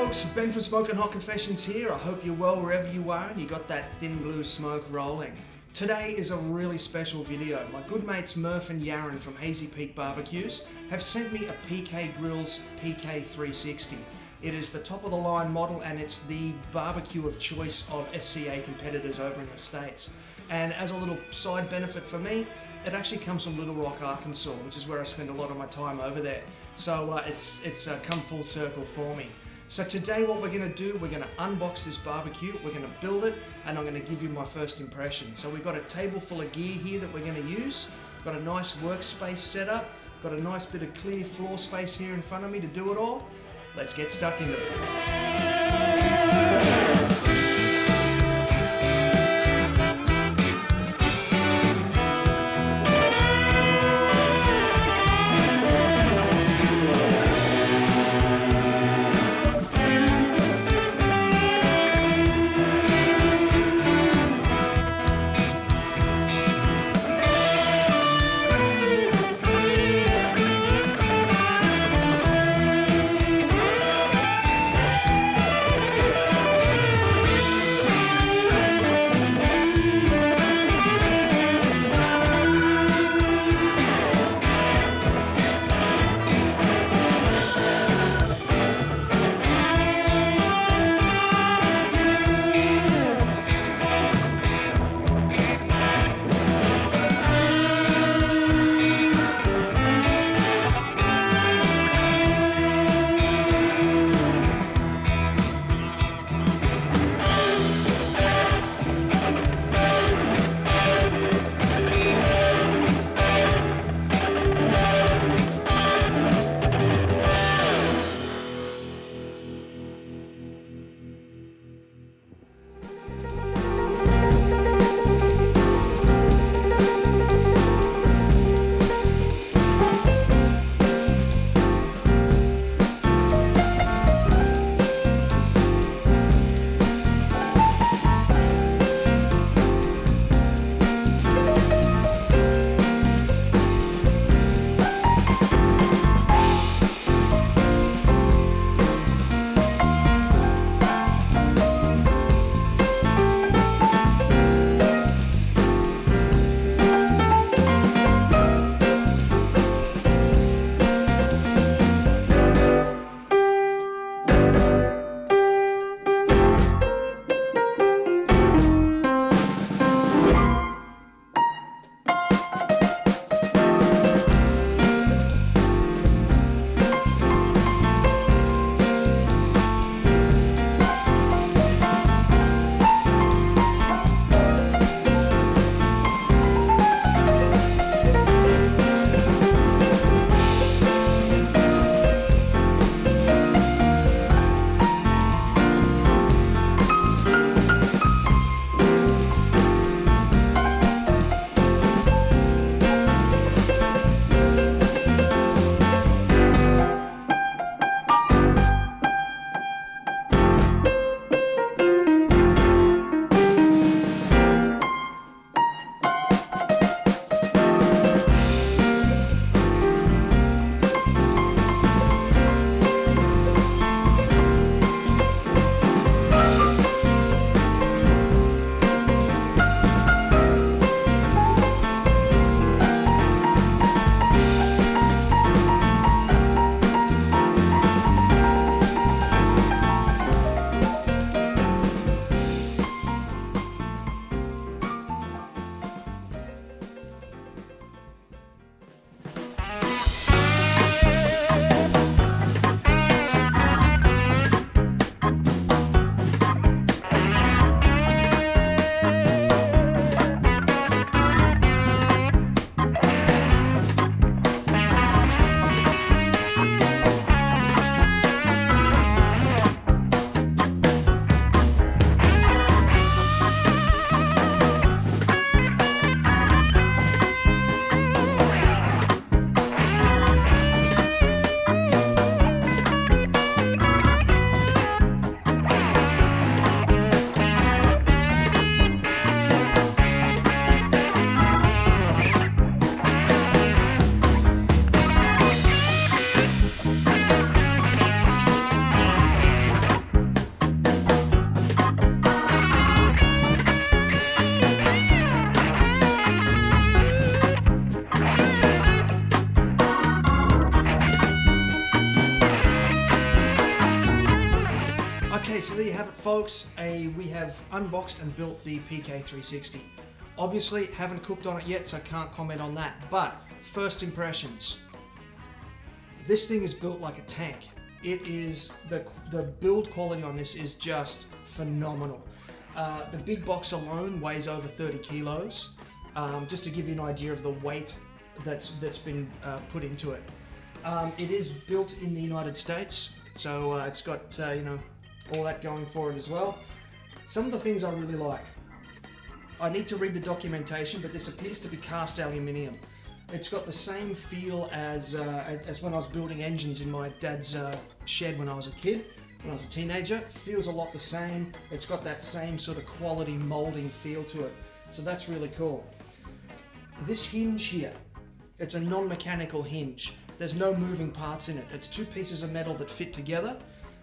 folks, Ben from Smoke and Hot Confessions here. I hope you're well wherever you are and you got that thin blue smoke rolling. Today is a really special video. My good mates Murph and Yaron from Hazy Peak Barbecues have sent me a PK Grills PK360. It is the top of the line model and it's the barbecue of choice of SCA competitors over in the States. And as a little side benefit for me, it actually comes from Little Rock, Arkansas, which is where I spend a lot of my time over there. So it's come full circle for me. So today what we're going to do, we're going to unbox this barbecue, we're going to build it, and I'm going to give you my first impression. So we've got a table full of gear here that we're going to use, got a nice workspace set up, got a nice bit of clear floor space here in front of me to do it all. Let's get stuck into it. folks, we have unboxed and built the PK360. Obviously, haven't cooked on it yet, so I can't comment on that. But first impressions. This thing is built like a tank. It is, the build quality on this is just phenomenal. The big box alone weighs over 30 kilos. Just to give you an idea of the weight that's been put into it. It is built in the United States, so it's got you know, all that going for it as well. Some of the things I really like. I need to read the documentation, but this appears to be cast aluminium. It's got the same feel as when I was building engines in my dad's shed when I was a kid, when I was a teenager. Feels a lot the same. It's got that same sort of quality molding feel to it. So that's really cool. This hinge here, it's a non-mechanical hinge. There's no moving parts in it. It's two pieces of metal that fit together,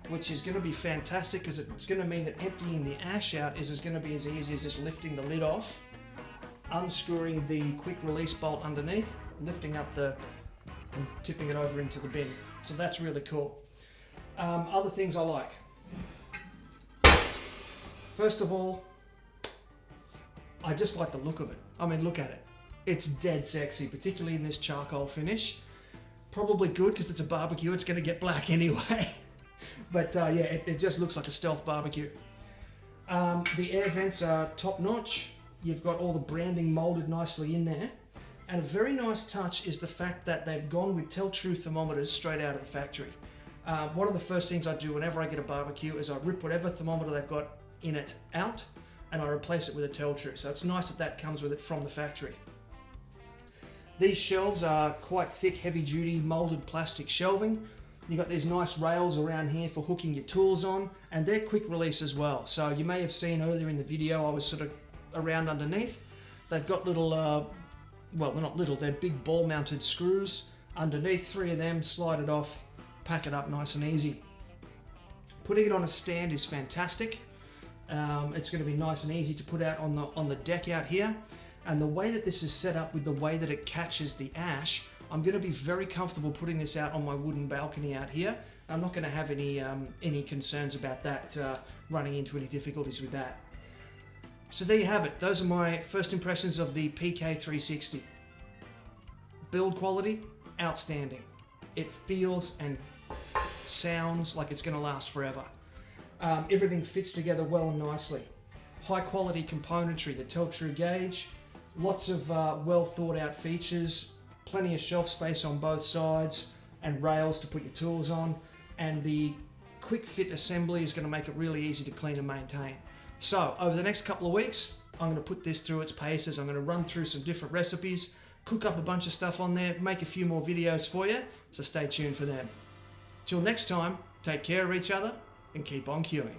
which is going to be fantastic because it's going to mean that emptying the ash out is going to be as easy as just lifting the lid off, unscrewing the quick release bolt underneath, lifting up and tipping it over into the bin. So that's really cool. Other things I like. First of all, I just like the look of it. I mean, look at it. It's dead sexy, particularly in this charcoal finish. Probably good because it's a barbecue, it's going to get black anyway. But yeah, it just looks like a stealth barbecue. The air vents are top notch. You've got all the branding molded nicely in there. And a very nice touch is the fact that they've gone with tell-true thermometers straight out of the factory. One of the first things I do whenever I get a barbecue is I rip whatever thermometer they've got in it out and I replace it with a tell-true. So it's nice that comes with it from the factory. These shelves are quite thick, heavy-duty molded plastic shelving. You've got these nice rails around here for hooking your tools on, and they're quick release as well. So you may have seen earlier in the video I was sort of around underneath. They've got little, well, they're not little, they're big ball-mounted screws underneath. 3 of them, slide it off, pack it up nice and easy. Putting it on a stand is fantastic. It's going to be nice and easy to put out on the deck out here. And the way that this is set up with the way that it catches the ash, I'm going to be very comfortable putting this out on my wooden balcony out here. I'm not going to have any concerns about that, running into any difficulties with that. So there you have it. Those are my first impressions of the PK360. Build quality, outstanding. It feels and sounds like it's going to last forever. Everything fits together well and nicely. High quality componentry, the tell-true gauge, lots of well thought out features, plenty of shelf space on both sides and rails to put your tools on, and the quick fit assembly is going to make it really easy to clean and maintain. So over the next couple of weeks I'm going to put this through its paces. I'm going to run through some different recipes, cook up a bunch of stuff on there, make a few more videos for you, so stay tuned for them. Till next time, take care of each other and keep on queuing.